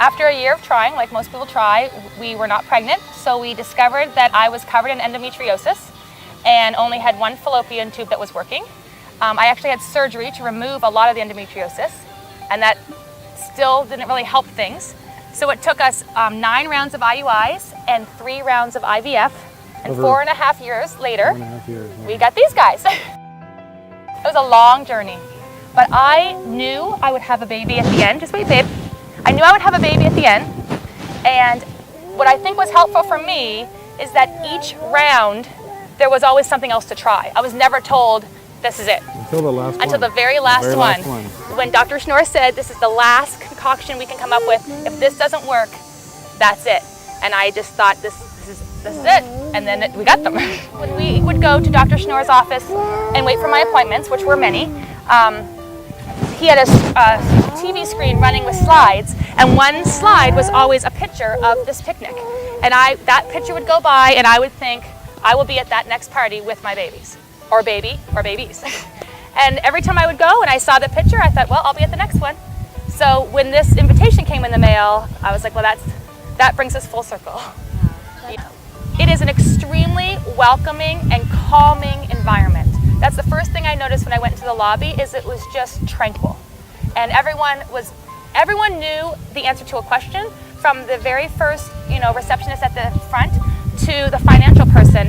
After a year of trying, like most people try, we were not pregnant, so we discovered that I was covered in endometriosis and only had one fallopian tube that was working. I actually had surgery to remove a lot of the endometriosis, and that still didn't really help things. So it took us 9 rounds of IUIs and 3 rounds of IVF, and 4.5 years later, we got these guys. It was a long journey, but I knew I would have a baby at the end. Just wait, babe. I knew I would have a baby at the end, and what I think was helpful for me is that each round there was always something else to try. I was never told, this is it. Until the last one. Until the very last one. When Dr. Schnorr said, this is the last concoction we can come up with. If this doesn't work, that's it. And I just thought, this is it. And then we got them. When we would go to Dr. Schnorr's office and wait for my appointments, which were many, he had a TV screen running with slides, and one slide was always a picture of this picnic. And that picture would go by, and I would think, I will be at that next party with my babies, or baby, or babies. And every time I would go and I saw the picture, I thought, well, I'll be at the next one. So when this invitation came in the mail, I was like, well, that brings us full circle. It is an extremely welcoming and calming environment. That's the first thing I noticed when I went into the lobby, is it was just tranquil. And everyone knew the answer to a question, from the very first, receptionist at the front to the financial person.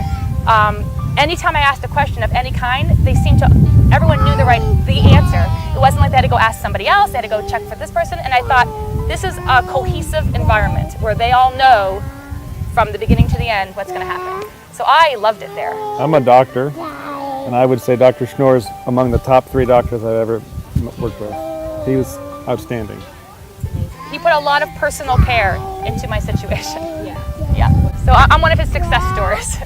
Anytime I asked a question of any kind, everyone knew the answer. It wasn't like they had to go ask somebody else, they had to go check for this person, and I thought, this is a cohesive environment where they all know from the beginning to the end what's going to happen. So I loved it there. I'm a doctor, and I would say Dr. Schnorr is among the top 3 doctors I've ever worked with. He was outstanding. He put a lot of personal care into my situation. Yeah. So I'm one of his success stories.